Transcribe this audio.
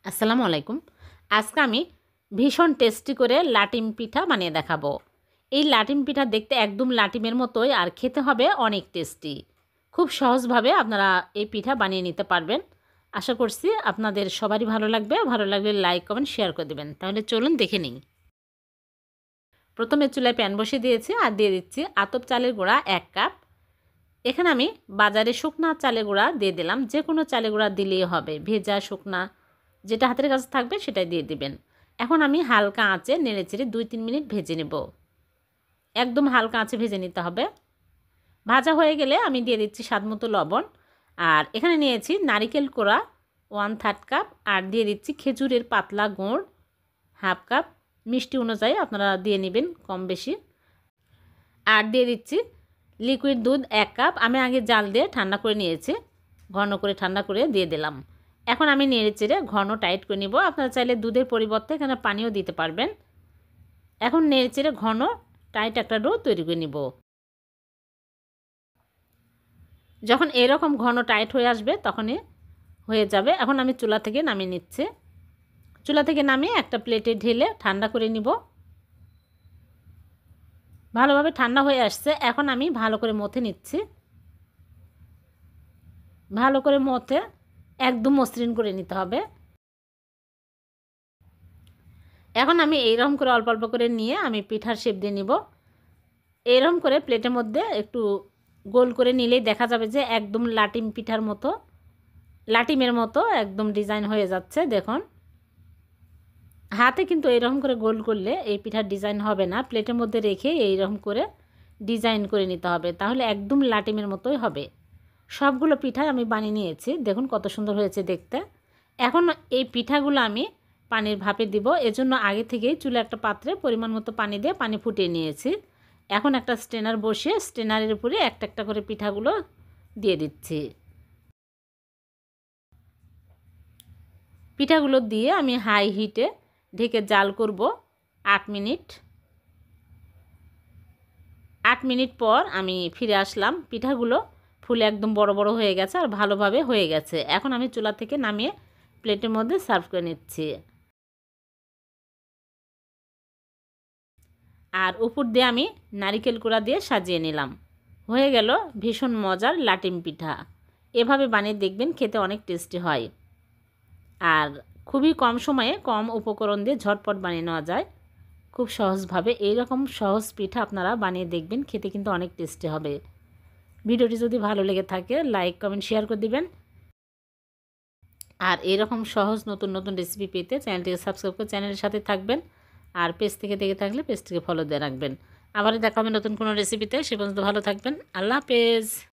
আসসালামু আলাইকুম। আজকে আমি ভীষণ টেস্টি করে লাটিম পিঠা বানিয়ে দেখাবো। এই লাটিম পিঠা দেখতে একদম লাটিমের মতোই, আর খেতে হবে অনেক টেস্টি। খুব সহজভাবে আপনারা এই পিঠা বানিয়ে নিতে পারবেন। আশা করছি আপনাদের সবারই ভালো লাগবে। ভালো লাগলে লাইক কমেন্ট শেয়ার করে দেবেন। তাহলে চলুন দেখে নিই। প্রথমে চুলায় প্যান বসিয়ে দিয়েছি আর দিয়ে দিচ্ছি আতপ চালের গুঁড়া 1 কাপ। এখানে আমি বাজারে শুকনা চালের গুঁড়া দিয়ে দিলাম। যে কোনো চালের গুঁড়া দিলেই হবে, ভেজা শুকনা যেটা হাতের কাছে থাকবে সেটাই দিয়ে দিবেন। এখন আমি হালকা আঁচে নেড়েচেড়ে 2-3 মিনিট ভেজে নেব। একদম হালকা আঁচে ভেজে নিতে হবে। ভাজা হয়ে গেলে আমি দিয়ে দিচ্ছি স্বাদমতো লবণ। আর এখানে নিয়েছি নারিকেল কোড়া 1/3 কাপ, আর দিয়ে দিচ্ছি খেজুরের পাতলা গুড় 1/2 কাপ। মিষ্টি অনুযায়ী আপনারা দিয়ে নেবেন কম বেশি। আর দিয়ে দিচ্ছি লিকুইড দুধ 1 কাপ। আমি আগে জাল দিয়ে ঠান্ডা করে নিয়েছি, ঘন করে ঠান্ডা করে দিয়ে দিলাম। এখন আমি নেড়েচেড়ে ঘন টাইট করে নিব। আপনারা চাইলে দুধের পরিবর্তে এখানে পানিও দিতে পারবেন। এখন নেড়েচেড়ে ঘন টাইট একটা ডো তৈরি করে নিব। যখন এরকম ঘন টাইট হয়ে আসবে তখনই হয়ে যাবে। এখন আমি চুলা থেকে নামিয়ে নিচ্ছি। চুলা থেকে নামিয়ে একটা প্লেটে ঢেলে ঠান্ডা করে নিব। ভালোভাবে ঠান্ডা হয়ে আসছে। এখন আমি ভালো করে মথে নিচ্ছি। ভালো করে মথে একদম মসৃণ করে নিতে হবে। এখন আমি এইরকম করে অল্প অল্প করে নিয়ে আমি পিঠার শেপ দিয়ে নিব। এইরকম করে প্লেটের মধ্যে একটু গোল করে নিলেই দেখা যাবে যে একদম লাটিম পিঠার মতো, লাটিমের মতো একদম ডিজাইন হয়ে যাচ্ছে। দেখুন, হাতে কিন্তু এইরকম করে গোল করলে এই পিঠার ডিজাইন হবে না। প্লেটের মধ্যে রেখে এইরকম করে ডিজাইন করে নিতে হবে, তাহলে একদম লাটিমের মতোই হবে। সবগুলো পিঠা আমি বানিয়ে নিয়েছি। দেখুন কত সুন্দর হয়েছে দেখতে। এখন এই পিঠাগুলো আমি পানির ভাপে দিব। এজন্য আগে থেকেই চুলে একটা পাত্রে পরিমাণ মতো পানি দিয়ে পানি ফুটিয়ে নিয়েছি। এখন একটা স্ট্রেনার বসিয়ে স্ট্রেনারের উপরে একটা একটা করে পিঠাগুলো দিয়ে দিচ্ছি। পিঠাগুলো দিয়ে আমি হাই হিটে ঢেকে জাল করব 8 মিনিট। 8 মিনিট পর আমি ফিরে আসলাম। পিঠাগুলো ফুলে একদম বড় বড় হয়ে গেছে আর ভালোভাবে হয়ে গেছে। এখন আমি চুলা থেকে নামিয়ে প্লেটের মধ্যে সার্ভ করে নিচ্ছি। আর উপর দিয়ে আমি নারিকেল কোড়া দিয়ে সাজিয়ে নিলাম। হয়ে গেল ভীষণ মজার লাটিম পিঠা। এভাবে বানিয়ে দেখবেন, খেতে অনেক টেস্টি হয়। আর খুবই কম সময়ে কম উপকরণ দিয়ে ঝটপট বানিয়ে নেওয়া যায়। খুব সহজভাবে এইরকম সহজ পিঠা আপনারা বানিয়ে দেখবেন, খেতে কিন্তু অনেক টেস্টি হবে। ভিডিওটি যদি ভালো লেগে থাকে লাইক কমেন্ট শেয়ার করে দিবেন। আর এরকম সহজ নতুন নতুন রেসিপি পেতে চ্যানেলটিকে সাবস্ক্রাইব করে চ্যানেলের সাথে থাকবেন। আর পেজ থেকে দেখে থাকলে পেজটিকে ফলো দিয়ে রাখবেন। আবার দেখা হবে নতুন কোনো রেসিপিতে। সে পর্যন্ত ভালো থাকবেন। আল্লাহ হাফেজ।